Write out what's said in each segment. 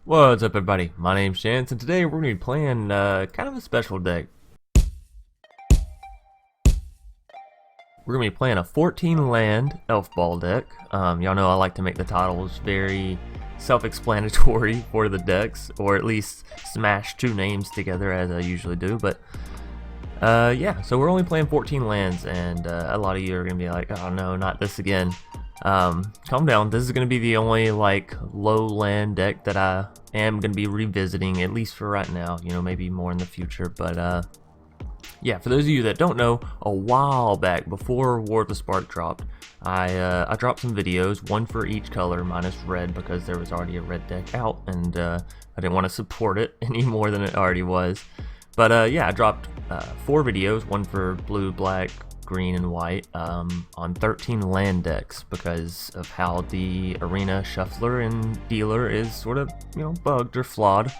What's up, everybody? My name's Chance, and today we're going to be playing kind of a special deck. We're going to be playing a 14 land Elfball deck. Y'all know I like to make the titles very self-explanatory for the decks, or at least smash two names together as I usually do. But yeah, so we're only playing 14 lands, and a lot of you are going to be like, oh no, not this again. Calm down. This is going to be the only like low land deck that I am going to be revisiting, at least for right now. You know, maybe more in the future. But yeah, for those of you that don't know, a while back before War of the Spark dropped, I dropped some videos, one for each color minus red, because there was already a red deck out, and I didn't want to support it any more than it already was. But yeah, I dropped 4 videos, one for blue, black, green, and white, on 13 land decks because of how the arena shuffler and dealer is sort of, you know, bugged or flawed.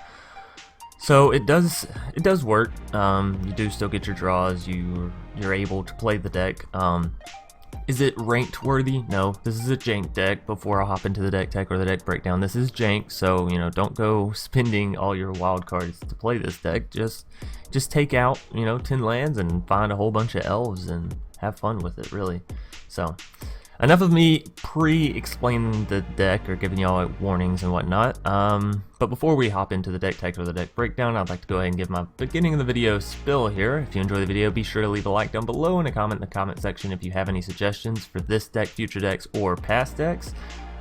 So it does work. You do still get your draws. You're able to play the deck. Is it ranked worthy? No, this is a jank deck. Before I hop into the deck tech or the deck breakdown, this is jank, so you know, don't go spending all your wild cards to play this deck. Just take out, you know, 10 lands and find a whole bunch of elves and have fun with it, really. So enough of me pre-explaining the deck or giving y'all like warnings and whatnot. But before we hop into the deck tech or the deck breakdown, I'd like to go ahead and give my beginning of the video spill here. If you enjoy the video, be sure to leave a like down below and a comment in the comment section if you have any suggestions for this deck, future decks, or past decks.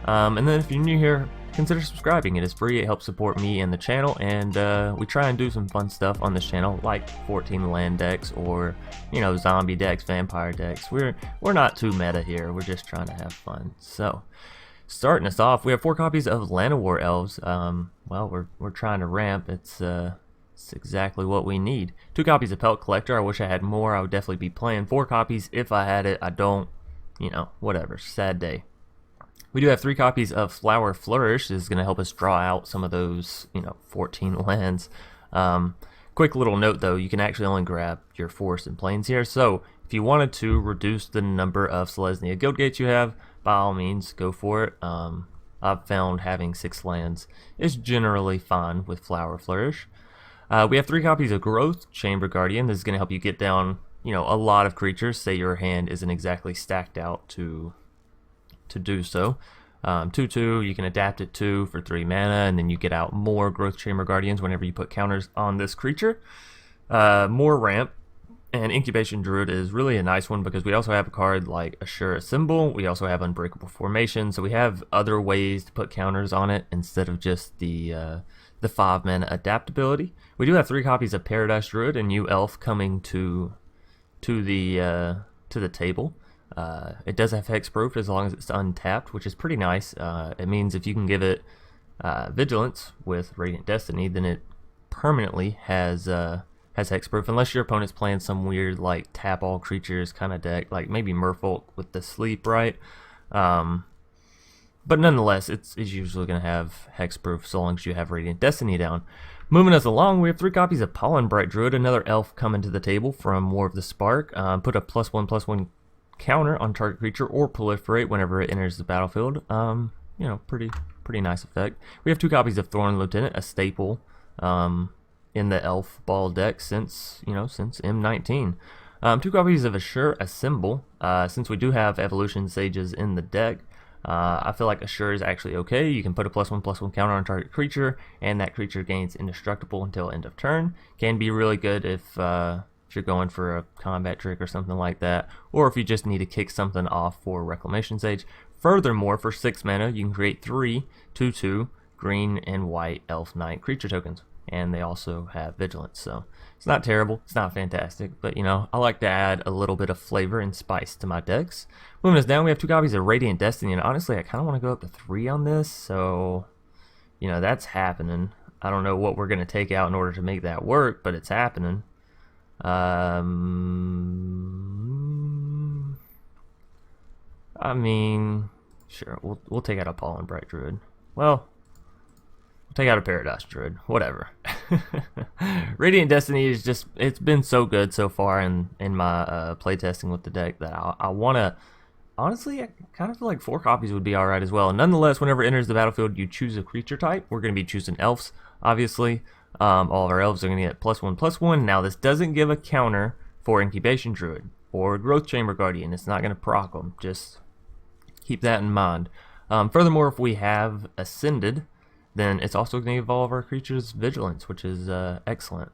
And then if you're new here, consider subscribing. It is free, it helps support me and the channel, and we try and do some fun stuff on this channel, like 14 land decks, or, you know, zombie decks, vampire decks. We're not too meta here, we're just trying to have fun. So, starting us off, we have 4 copies of Llanowar Elves. Well, we're trying to ramp. It's exactly what we need. 2 copies of Pelt Collector. I wish I had more. I would definitely be playing 4 copies if I had it. I don't, you know, whatever, sad day. We do have 3 copies of Flower Flourish. This is going to help us draw out some of those, you know, 14 lands. Quick little note though, you can actually only grab your forests and plains here. So if you wanted to reduce the number of Selesnya Guildgates you have, by all means, go for it. I've found having 6 lands is generally fine with Flower Flourish. We have 3 copies of Growth Chamber Guardian. This is going to help you get down, you know, a lot of creatures. Say your hand isn't exactly stacked out to do so. 2/2, you can adapt it 2 for 3 mana, and then you get out more Growth Chamber Guardians whenever you put counters on this creature. More ramp, and Incubation Druid is really a nice one because we also have a card like Assure a Symbol. We also have Unbreakable Formation, so we have other ways to put counters on it instead of just the 5 mana adaptability. We do have 3 copies of Paradise Druid, a new elf coming to the table. It does have hexproof as long as it's untapped, which is pretty nice. It means if you can give it vigilance with Radiant Destiny, then it permanently has hexproof, unless your opponent's playing some weird like tap all creatures kind of deck, like maybe Merfolk with the sleep, right? But nonetheless, it's usually going to have hexproof so long as you have Radiant Destiny down. Moving us along, we have 3 copies of Pollenbright Druid, another elf coming to the table from War of the Spark. Put a +1/+1 counter on target creature or proliferate whenever it enters the battlefield. You know, pretty nice effect. We have 2 copies of Thorn Lieutenant, a staple in the Elfball deck since M19. 2 copies of Assure a Symbol. Since we do have Evolution Sages in the deck, I feel like Assure is actually okay. You can put a +1/+1 counter on target creature, and that creature gains indestructible until end of turn. Can be really good if you're going for a combat trick or something like that, or if you just need to kick something off for Reclamation Sage. Furthermore, for 6 mana, you can create 3 2/2 green and white Elf Knight creature tokens, and they also have vigilance, so it's not terrible, it's not fantastic, but you know, I like to add a little bit of flavor and spice to my decks. Moving us down, we have 2 copies of Radiant Destiny, and honestly, I kind of want to go up to 3 on this, so you know, that's happening. I don't know what we're going to take out in order to make that work, but it's happening. I mean, sure, we'll take out a Pollenbright Druid. Well, we'll take out a Paradise Druid. Whatever. Radiant Destiny is just, it's been so good so far in my playtesting with the deck that I want to honestly, I kind of feel like 4 copies would be alright as well. Nonetheless, whenever it enters the battlefield, you choose a creature type. We're going to be choosing elves, obviously. All of our elves are going to get +1/+1. Now, this doesn't give a counter for Incubation Druid or Growth Chamber Guardian. It's not going to proc them. Just keep that in mind. Furthermore, if we have Ascended, then it's also going to give all of our creatures Vigilance, which is excellent.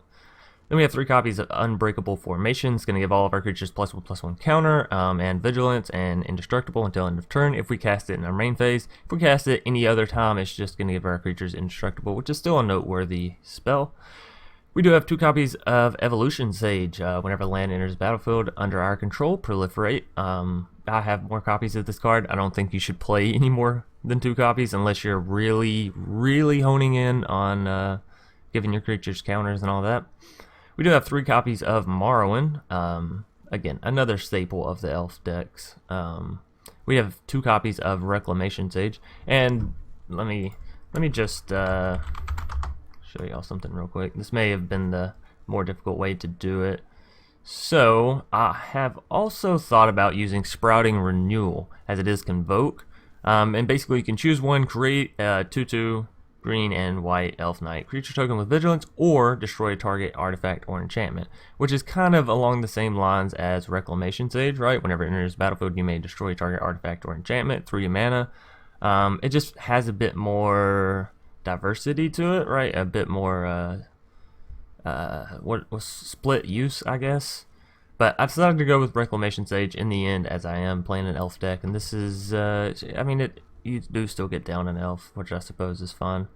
Then we have 3 copies of Unbreakable Formation. It's going to give all of our creatures +1/+1 counter, and Vigilance, and Indestructible until end of turn if we cast it in our main phase. If we cast it any other time, it's just going to give our creatures Indestructible, which is still a noteworthy spell. We do have 2 copies of Evolution Sage. Whenever land enters the battlefield under our control, proliferate. I have more copies of this card. I don't think you should play any more than 2 copies unless you're really, really honing in on giving your creatures counters and all that. We do have 3 copies of Marwyn. Again, another staple of the elf decks. We have 2 copies of Reclamation Sage, and let me just show y'all something real quick. This may have been the more difficult way to do it. So I have also thought about using Sprouting Renewal, as it is Convoke, and basically you can choose one, create a 2/2 green and white elf knight creature token with vigilance, or destroy a target artifact or enchantment, which is kind of along the same lines as Reclamation Sage, right? Whenever it enters the battlefield, you may destroy a target artifact or enchantment, 3 mana. It just has a bit more diversity to it, right? A bit more what was split use, I guess. But I decided to go with Reclamation Sage in the end, as I am playing an elf deck, and this is I mean, you do still get down an elf, which I suppose is fun.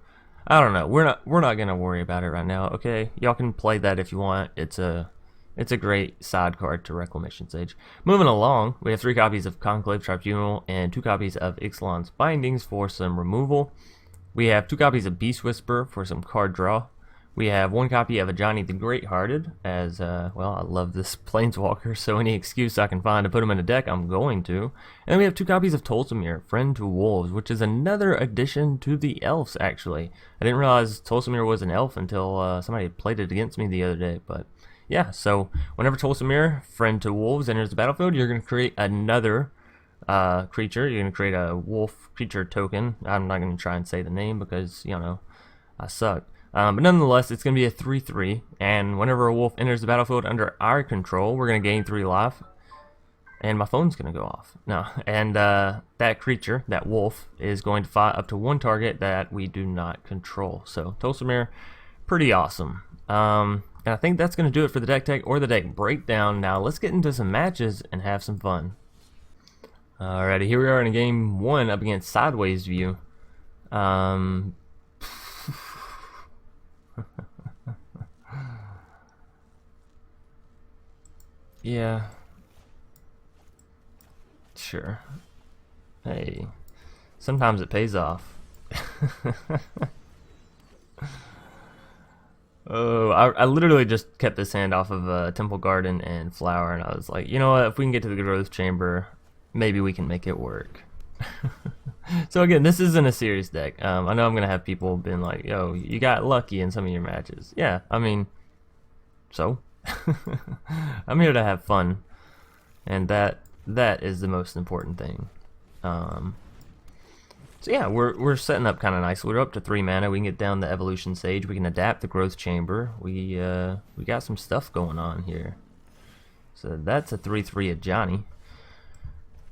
I don't know. We're not gonna worry about it right now. Okay, y'all can play that if you want. It's a great side card to Reclamation Sage. Moving along, we have 3 copies of Conclave Tribunal and 2 copies of Ixalan's Bindings for some removal. We have 2 copies of Beast Whisper for some card draw. We have 1 copy of Ajani the Greathearted, as, well, I love this Planeswalker, so any excuse I can find to put him in a deck, I'm going to. And we have 2 copies of Tolsimir, Friend to Wolves, which is another addition to the elves, actually. I didn't realize Tolsimir was an elf until somebody played it against me the other day, but yeah, so whenever Tolsimir, Friend to Wolves, enters the battlefield, you're going to create another creature. You're going to create a wolf creature token. I'm not going to try and say the name because, you know, I suck. But nonetheless, it's going to be a 3/3, and whenever a wolf enters the battlefield under our control, we're going to gain 3 life, and my phone's going to go off. No, and that creature, that wolf, is going to fight up to 1 target that we do not control. So, Tolsimir, pretty awesome. And I think that's going to do it for the deck tech or the deck breakdown. Now, let's get into some matches and have some fun. Alrighty, here we are in game 1 up against Sideways View. Yeah. Sure. Hey. Sometimes it pays off. Oh, I literally just kept this hand off of Temple Garden and Flower, and I was like, you know what, if we can get to the Growth Chamber, maybe we can make it work. So again, this isn't a serious deck. I know I'm going to have people being like, yo, you got lucky in some of your matches. Yeah, I mean, so? I'm here to have fun, and that is the most important thing. So yeah, we're setting up kind of nice. We're up to 3 mana. We can get down the Evolution Sage. We can adapt the Growth Chamber. We got some stuff going on here. So that's a 3/3 Ajani.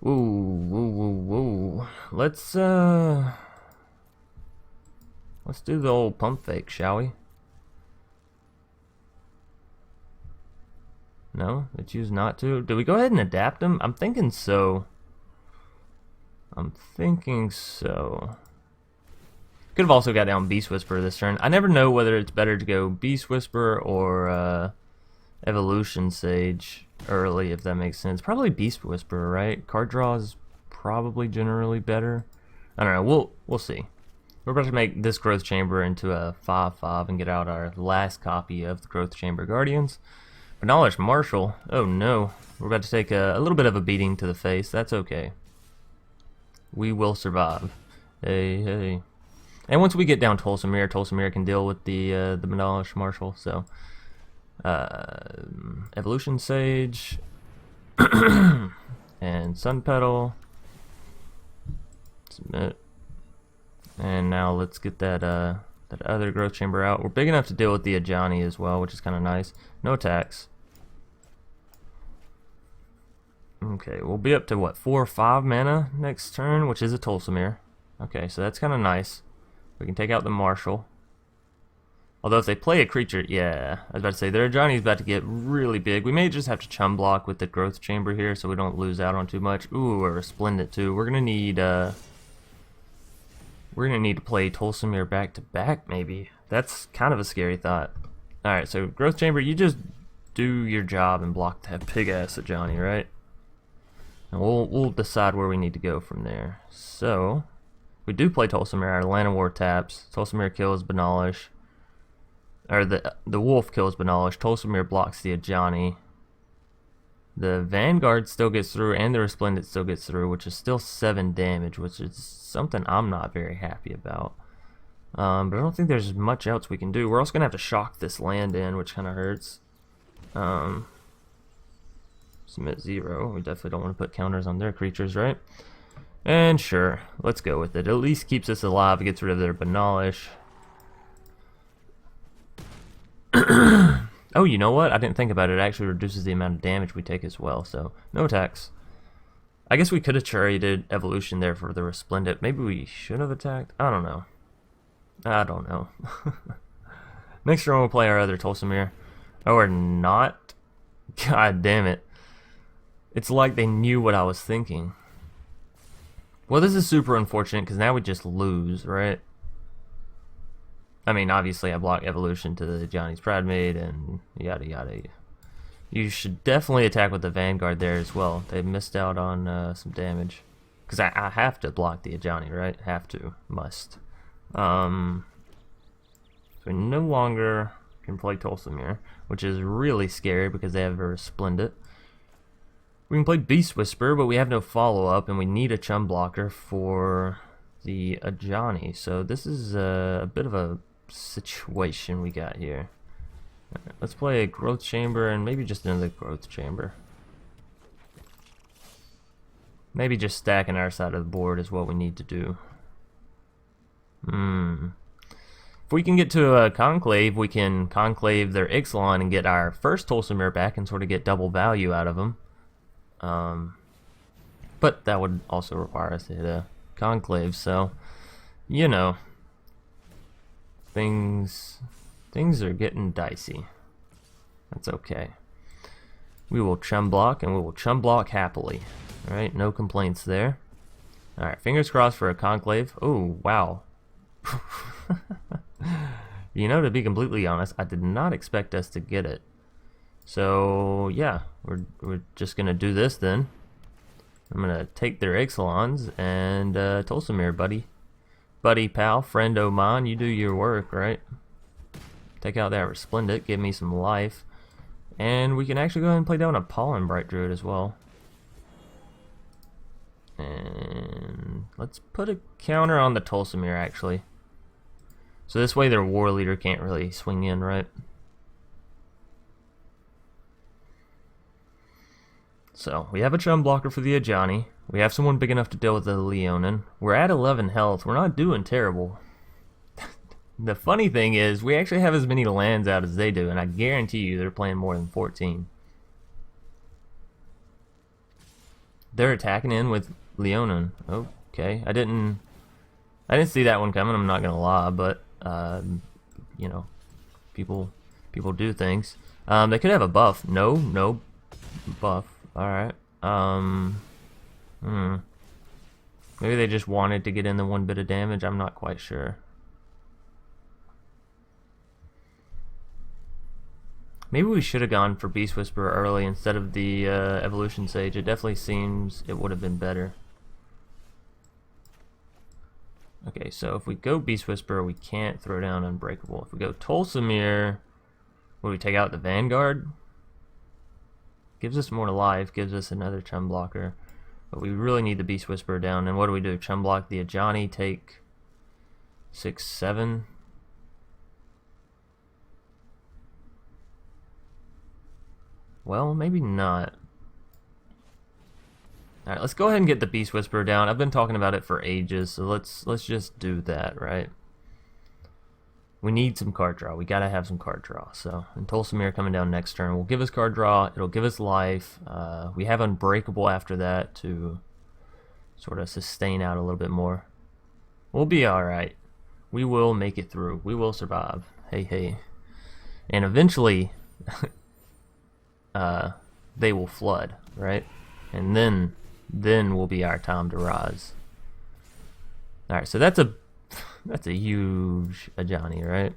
Ooh. Let's do the old pump fake, shall we? No, they choose not to. Do we go ahead and adapt them? I'm thinking so. Could have also got down Beast Whisper this turn. I never know whether it's better to go Beast Whisper or Evolution Sage early, if that makes sense. Probably Beast Whisperer, right? Card draw is probably generally better. I don't know. We'll see. We're about to make this Growth Chamber into a 5/5 and get out our last copy of the Growth Chamber Guardians. But Knowledge Marshal. Oh no. We're about to take a little bit of a beating to the face. That's okay. We will survive. Hey. And once we get down Tolsimir can deal with the Knowledge Marshal. So Evolution Sage. And and Sunpetal. Submit. And now let's get that that other growth chamber out. We're big enough to deal with the Ajani as well, which is kind of nice. No attacks. Okay, we'll be up to what, 4 or 5 mana next turn, which is a Tolsimir. Okay, so that's kind of nice. We can take out the Marshal. Although if they play a creature, yeah, I was about to say their Ajani is about to get really big. We may just have to chum block with the growth chamber here so we don't lose out on too much. Ooh, a Resplendent too. We're gonna need to play Tolsimir back to back maybe. That's kind of a scary thought. All right, so growth chamber, you just do your job and block that big ass Ajani, right? And we'll decide where we need to go from there. So we do play Tolsimir. Our Llanowar taps. Tolsimir kills Banalish. Or the wolf kills Banalish. Tolsimir blocks the Ajani. The Vanguard still gets through, and the Resplendent still gets through, which is still 7 damage, which is something I'm not very happy about. But I don't think there's much else we can do. We're also gonna have to shock this land in, which kind of hurts. Submit 0. We definitely don't want to put counters on their creatures, right? And sure, let's go with it. At least keeps us alive. It gets rid of their Banalish. Oh, you know what? I didn't think about it. It actually reduces the amount of damage we take as well, so no attacks. I guess we could have traded Evolution there for the Resplendent. Maybe we should have attacked? I don't know. I don't know. Next turn we'll play our other Tolsimir. Oh, or not? God damn it. It's like they knew what I was thinking. Well, this is super unfortunate because now we just lose, right? I mean, obviously I block Evolution to the Johnny's Pridemate and yada yada. You should definitely attack with the Vanguard there as well. They missed out on some damage. Because I have to block the Ajani, right? Have to. Must. So we no longer can play Tolsimir, which is really scary because they have a Resplendent. We can play Beast Whisper, but we have no follow-up, and we need a chum blocker for the Ajani. So this is a bit of a situation we got here. Right, let's play a Growth Chamber and maybe just another Growth Chamber. Maybe just stacking our side of the board is what we need to do. If we can get to a Conclave, we can Conclave their Ixalan and get our first Tolsimir back and sort of get double value out of them. But that would also require us to hit a Conclave, so, you know, things are getting dicey. That's okay. We will chum block, and we will chum block happily. Alright, no complaints there. Alright, fingers crossed for a Conclave. Oh, wow. You know, to be completely honest, I did not expect us to get it. So, yeah, we're just gonna do this then. I'm gonna take their Ixalans and Tolsimir, buddy, pal, friend o' mine, you do your work, right? Take out that Resplendent, give me some life, and we can actually go ahead and play down a Pollenbright Druid as well. And let's put a counter on the Tolsimir actually. So this way their War Leader can't really swing in, right? So, we have a chum blocker for the Ajani. We have someone big enough to deal with the Leonin. We're at 11 health. We're not doing terrible. The funny thing is, we actually have as many lands out as they do, and I guarantee you they're playing more than 14. They're attacking in with Leonin. Okay, I didn't see that one coming, I'm not gonna lie, but you know, people do things. They could have a buff. No buff. Alright. Maybe they just wanted to get in the 1 bit of damage. I'm not quite sure. Maybe we should have gone for Beast Whisperer early instead of the Evolution Sage. It definitely seems it would have been better. Okay, so if we go Beast Whisperer, we can't throw down Unbreakable. If we go Tolsimir, will we take out the Vanguard? Gives us more life, gives us another chum blocker. But we really need the Beast Whisperer down. And what do? Chum block the Ajani, take 6, 7. Well, maybe not. Alright, let's go ahead and get the Beast Whisperer down. I've been talking about it for ages, so let's just do that, right? We need some card draw. We gotta have some card draw. So, and Tolsimir coming down next turn will give us card draw. It'll give us life. We have Unbreakable after that to sort of sustain out a little bit more. We'll be alright. We will make it through. We will survive. Hey, hey. And eventually, they will flood, right? And then will be our time to rise. Alright, so that's a huge Ajani, right?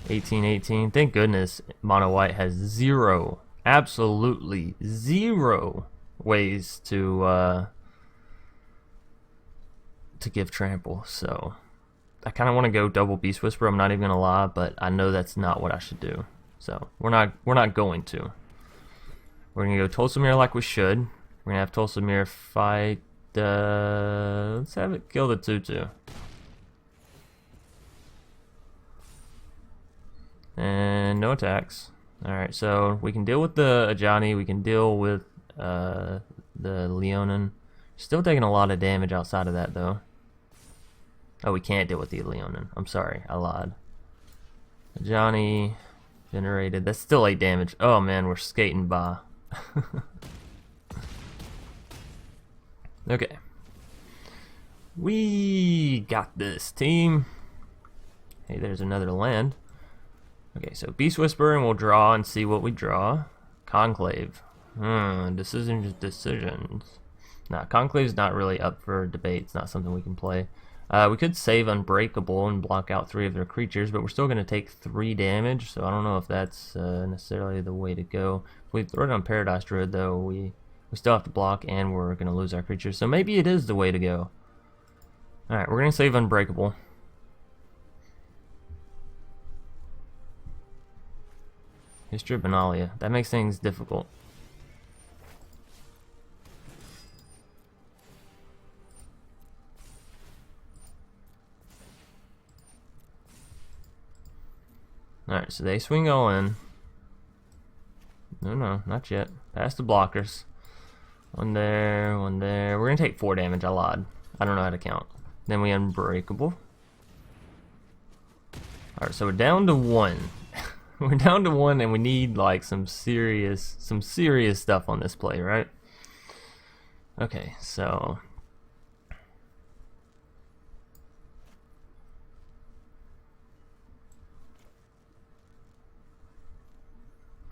18-18. Thank goodness Mono White has zero, absolutely zero ways to give trample. So I kind of want to go double Beast Whisper. I'm not even gonna lie, but I know that's not what I should do. So we're not going to. We're gonna go Tolsimir like we should. We're gonna have Tolsimir fight. Let's have it kill the 2/2. And no attacks. Alright, so we can deal with the Ajani, we can deal with the Leonin. Still taking a lot of damage outside of that though. Oh, we can't deal with the Leonin. I'm sorry, I lied. Ajani generated. That's still 8 damage. Oh man, we're skating by. Okay. We got this, team. Hey, there's another land. Okay, so Beast Whisperer, and we'll draw and see what we draw. Conclave. Decisions. Nah, Conclave's not really up for debate. It's not something we can play. We could save Unbreakable and block out 3 of their creatures, but we're still going to take 3 damage, so I don't know if that's necessarily the way to go. If we throw it on Paradise Druid, though, we still have to block, and we're going to lose our creatures, so maybe it is the way to go. Alright, we're going to save Unbreakable. History of Benalia. That makes things difficult. Alright, so they swing all in. No, not yet. Past the blockers. One there, one there. We're going to take 4 damage. I lied. I don't know how to count. Then we Unbreakable. Alright, so we're down to 1. We're down to 1 and we need like some serious stuff on this play, right? Okay, so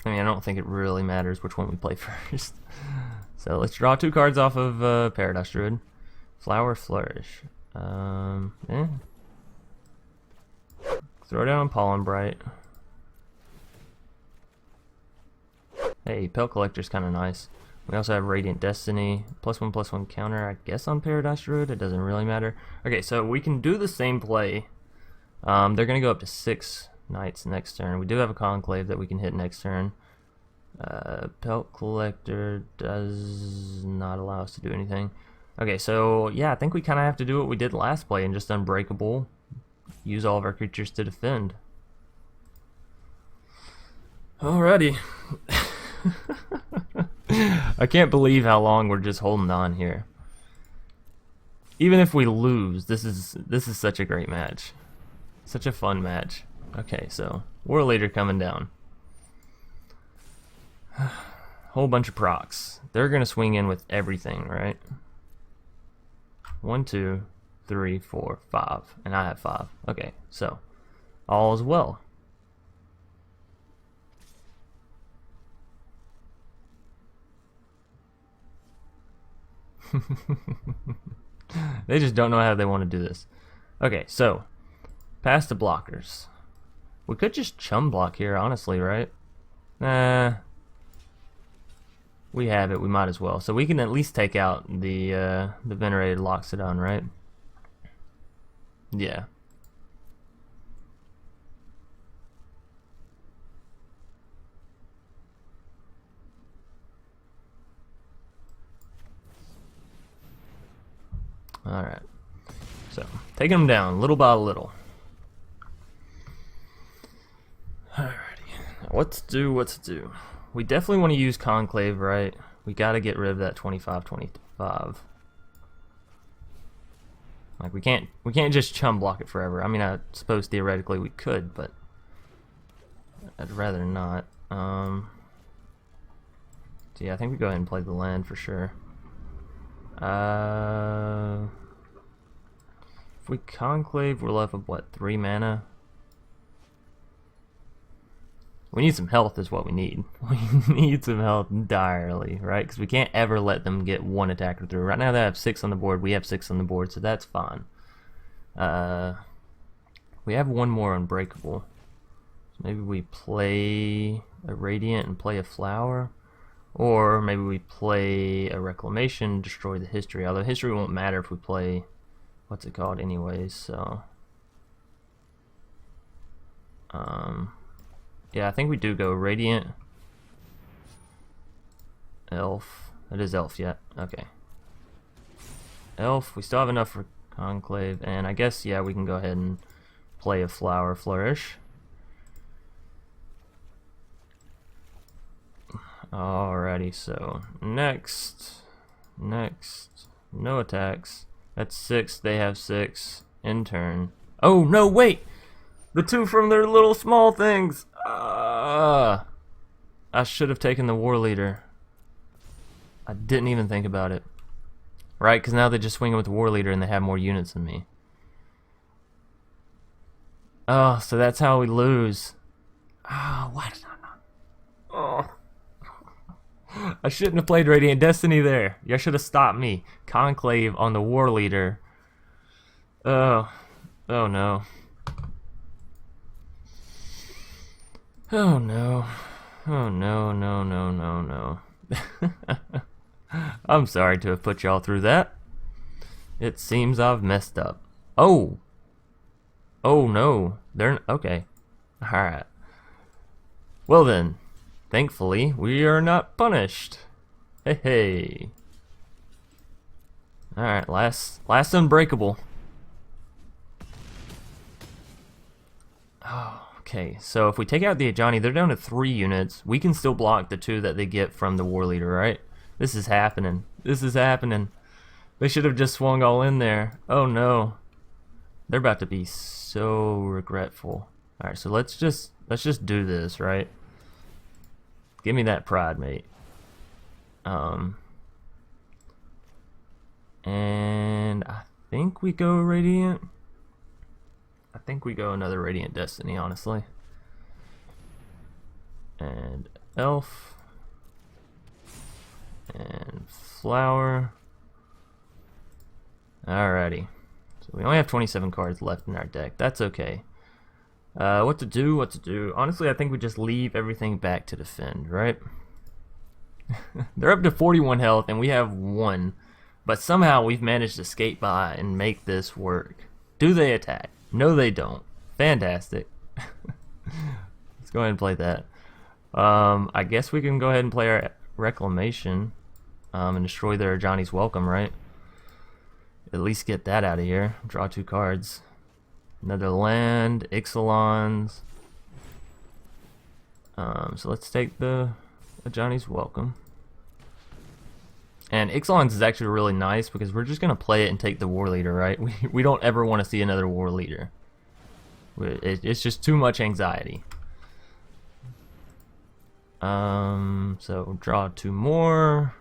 I mean, I don't think it really matters which one we play first. So let's draw 2 cards off of Paradise Druid. Flower Flourish. Throw down Pollenbright. Hey, Pelt Collector's kind of nice. We also have Radiant Destiny. +1/+1 counter, I guess, on Paradise Druid. It doesn't really matter. Okay, so we can do the same play. They're going to go up to 6 Knights next turn. We do have a Conclave that we can hit next turn. Pelt Collector does not allow us to do anything. Okay, so yeah, I think we kind of have to do what we did last play and just Unbreakable. Use all of our creatures to defend. Alrighty. I can't believe how long we're just holding on here. Even if we lose, this is such a great match. Such a fun match. Okay, so War Leader coming down. Whole bunch of procs. They're gonna swing in with everything, right? 1, 2, 3, 4, 5, and I have 5. Okay, so all is well. They just don't know how they want to do this. Okay, so past the blockers. We could just chum block here, honestly, right? We have it. We might as well. So we can at least take out the Venerated Loxodon, right? Yeah. Alright, so taking them down little by little. Alrighty, now what to do? We definitely want to use Conclave, right? We gotta get rid of that 25-25. Like we can't just chum block it forever. I mean, I suppose theoretically we could, but I'd rather not. So yeah, I think we go ahead and play the land for sure. If we conclave, we're left with what, 3 mana? We need some health is what we need. We need some health direly, right? Because we can't ever let them get 1 attacker through. Right now they have 6 on the board. We have 6 on the board, so that's fine. We have 1 more Unbreakable. So maybe we play a Radiant and play a Flower. Or maybe we play a Reclamation, destroy the history. Although history won't matter if we play, what's it called anyways, so. Yeah, I think we do go Radiant. Elf. That is Elf yet. Okay. Elf. We still have enough for Conclave. And I guess, yeah, we can go ahead and play a Flower Flourish. Alrighty, so next. No attacks. That's 6. They have 6. In turn. Oh, no, wait! The 2 from their little small things! I should have taken the War Leader. I didn't even think about it. Right, because now they just swing with the War Leader and they have more units than me. Oh, so that's how we lose. Ah, why did I not? Oh. I shouldn't have played Radiant Destiny there. You should have stopped me. Conclave on the War Leader. Oh. Oh no. Oh no. Oh no, no, no, no, no. I'm sorry to have put y'all through that. It seems I've messed up. Oh! Oh no. They're... okay. Alright. Well then. Thankfully, we are not punished. Hey, hey. Alright, last Unbreakable. Oh. Okay, so if we take out the Ajani, they're down to 3 units. We can still block the 2 that they get from the War Leader, right? This is happening. This is happening. They should have just swung all in there. Oh no. They're about to be so regretful. Alright, so let's just do this, right? Give me that pride, mate. And I think we go Radiant. I think we go another Radiant Destiny, honestly. And Elf. And Flower. Alrighty. So we only have 27 cards left in our deck. That's okay. What to do? Honestly, I think we just leave everything back to defend, right? They're up to 41 health and we have 1. But somehow we've managed to skate by and make this work. Do they attack? No, they don't. Fantastic. Let's go ahead and play that. I guess we can go ahead and play our Reclamation and destroy their Ajani's Welcome, right? At least get that out of here. Draw 2 cards. Another land, Ixalans. So let's take the Ajani's Welcome. And Ixalan's is actually really nice because we're just going to play it and take the War Leader, right? We don't ever want to see another War Leader. It's just too much anxiety. So draw 2 more.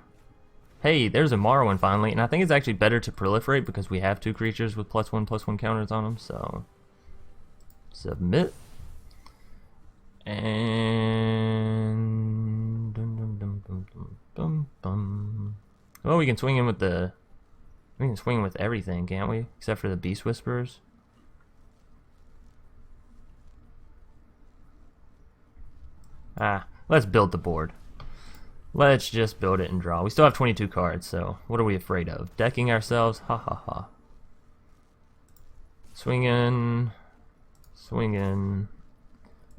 Hey, there's a Marwyn finally. And I think it's actually better to proliferate because we have 2 creatures with +1/+1 counters on them. So submit. And well, we can swing in with everything, can't we? Except for the Beast Whisperers. Let's build the board. Let's just build it and draw. We still have 22 cards, so what are we afraid of? Decking ourselves? Ha ha ha. Swing in,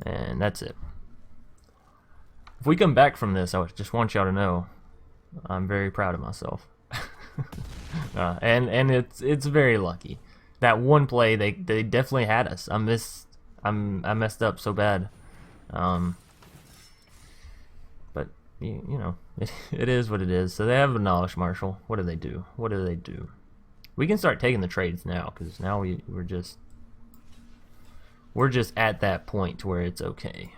and that's it. If we come back from this, I just want y'all to know I'm very proud of myself. And it's very lucky. That one play, they definitely had us. I messed up so bad. But you know, it is what it is. So they have a Knowledge Marshal. What do they do? What do they do? We can start taking the trades now, because now we're just at that point to where it's okay.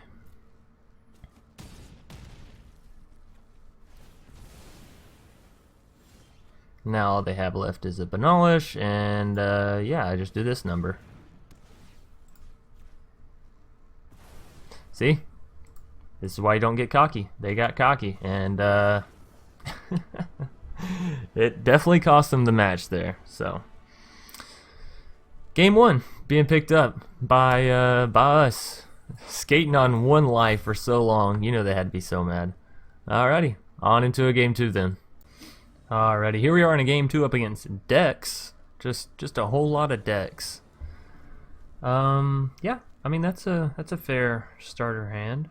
Now all they have left is a Banalish, and yeah, I just do this number. See? This is why you don't get cocky. They got cocky, and it definitely cost them the match there. So, game 1 being picked up by us, skating on 1 life for so long. You know they had to be so mad. Alrighty, on into a game 2 then. Alrighty, here we are in a game 2 up against decks. Just a whole lot of decks. Yeah, I mean that's a fair starter hand.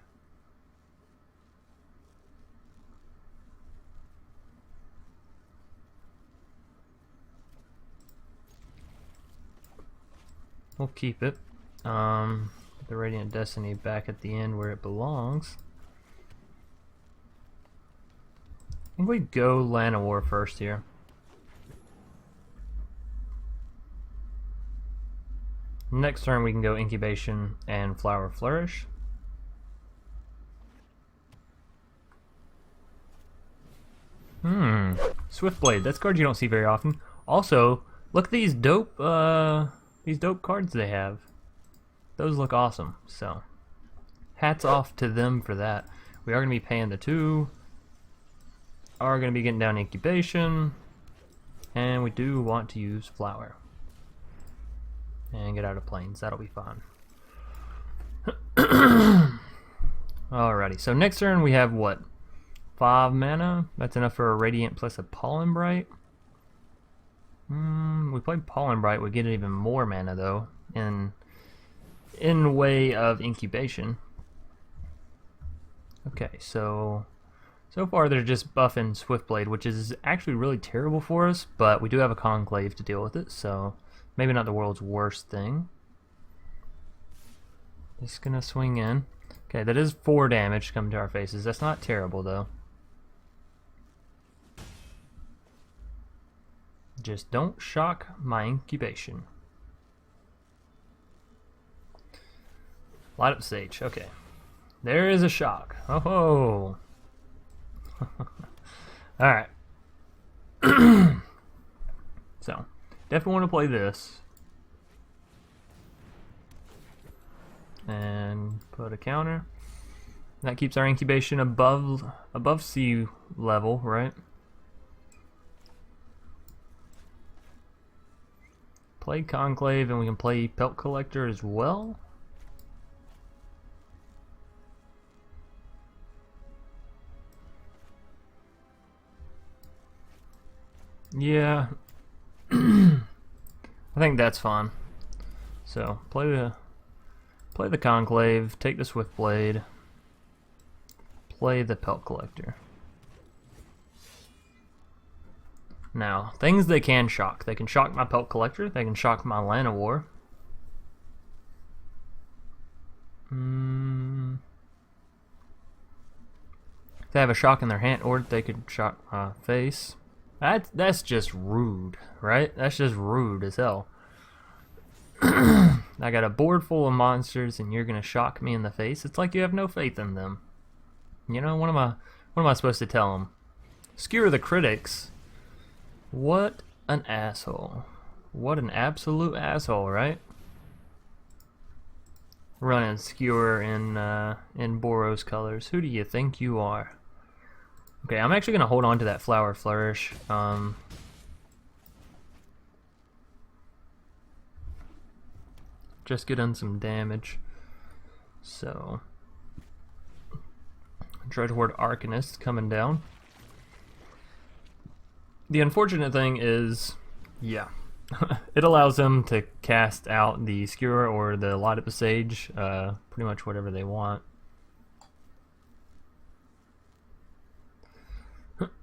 We'll keep it. The Radiant Destiny back at the end where it belongs. I think we go Llanowar first here. Next turn we can go Incubation and Flower Flourish. Swiftblade. That's a card you don't see very often. Also, look at these dope cards they have. Those look awesome. So, hats off to them for that. We are going to be paying the 2. Are going to be getting down Incubation, and we do want to use Flower and get out of Plains. That'll be fun. Alrighty, so next turn we have what? 5 mana? That's enough for a Radiant plus a Pollenbright. We played Pollenbright, we get even more mana though in way of Incubation. Okay, so far they're just buffing Swiftblade, which is actually really terrible for us, but we do have a Conclave to deal with it, so maybe not the world's worst thing. Just gonna swing in. Okay, that is 4 damage coming to our faces. That's not terrible though. Just don't shock my Incubation. Light up Sage. Okay. There is a shock. Oh ho! Alright. So, definitely want to play this. And put a counter. That keeps our Incubation above sea level, right? Play Conclave, and we can play Pelt Collector as well. Yeah, I think that's fine. So play the Conclave, take the Swiftblade, play the Pelt Collector. Now, things they can shock. They can shock my Pelt Collector. They can shock my Llanowar. If they have a shock in their hand, or they could shock my face. That's just rude, right? That's just rude as hell. I got a board full of monsters, and you're gonna shock me in the face. It's like you have no faith in them. You know, what am I supposed to tell them? Skewer the critics. What an asshole! What an absolute asshole, right? Running Skewer in Boros colors. Who do you think you are? Okay, I'm actually gonna hold on to that Flower Flourish. Just get on some damage. So, Dreadhorde Arcanist coming down. The unfortunate thing is, yeah, it allows them to cast out the Skewer or the Light Up Sage, pretty much whatever they want.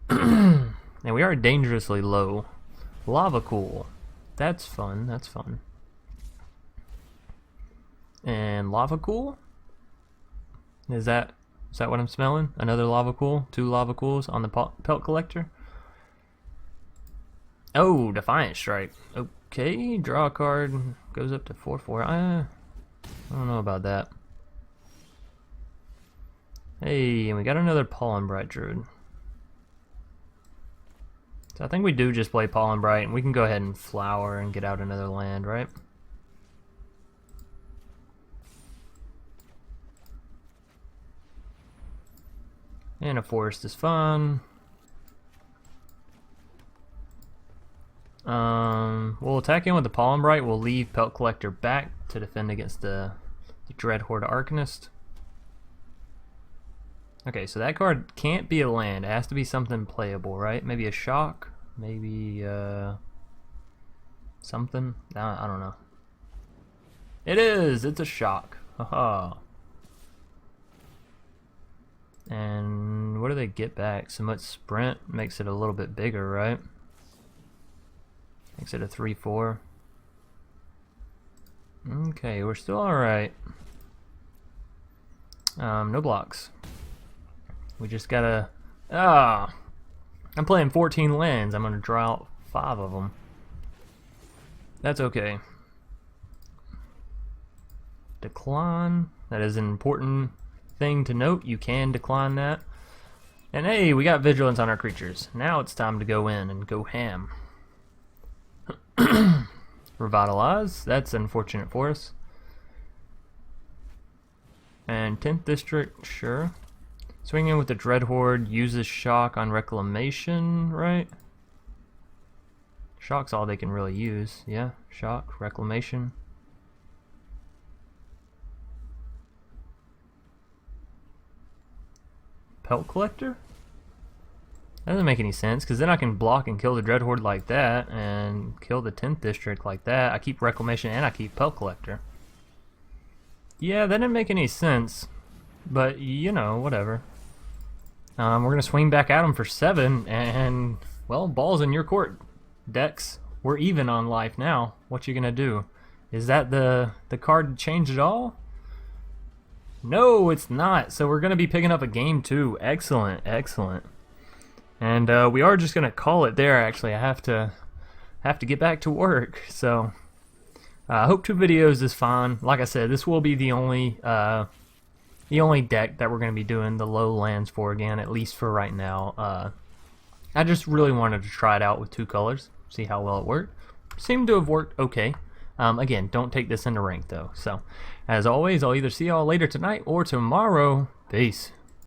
And we are dangerously low. Lava Cool. That's fun, that's fun. And Lava Cool? Is that Is that what I'm smelling? Another lava pool? 2 lava pools on the Pelt Collector? Oh, Defiant Strike. Okay, draw a card. Goes up to 4/4. I don't know about that. Hey, and we got another Pollenbright Druid. So I think we do just play Pollenbright, and we can go ahead and flower and get out another land, right? And a forest is fun. We'll attack in with the Pollenbright. We'll leave Pelt Collector back to defend against the Dreadhorde Arcanist. Okay, so that card can't be a land. It has to be something playable, right? Maybe a shock? Maybe, something? I don't know. It is! It's a shock. Haha. And what do they get back? So much sprint makes it a little bit bigger, right? Makes it a 3/4. Okay, we're still alright. No blocks. We just gotta... I'm playing 14 lands. I'm gonna draw out 5 of them. That's okay. Decline. That is an important thing to note. You can decline that. And hey, we got vigilance on our creatures. Now it's time to go in and go ham. Revitalize. That's unfortunate for us. And 10th district, sure. Swing in with the Dreadhorde, uses shock on Reclamation, right? Shock's all they can really use. Yeah, shock, Reclamation. Pelt Collector? That doesn't make any sense, because then I can block and kill the Dreadhorde like that, and kill the 10th district like that. I keep Reclamation and I keep Pelt Collector. Yeah, that didn't make any sense, but you know, whatever. We're going to swing back at him for 7, and, well, ball's in your court, Dex. We're even on life now. What you going to do? Is that the card to change it all? No, it's not. So we're going to be picking up a game 2. Excellent, excellent. And we are just going to call it there, actually. I have to get back to work, so... I hope 2 videos is fine. Like I said, this will be the only deck that we're going to be doing the low lands for again, at least for right now. I just really wanted to try it out with 2 colors, see how well it worked. Seemed to have worked okay. Again, don't take this into rank though. So, as always, I'll either see y'all later tonight or tomorrow. Peace.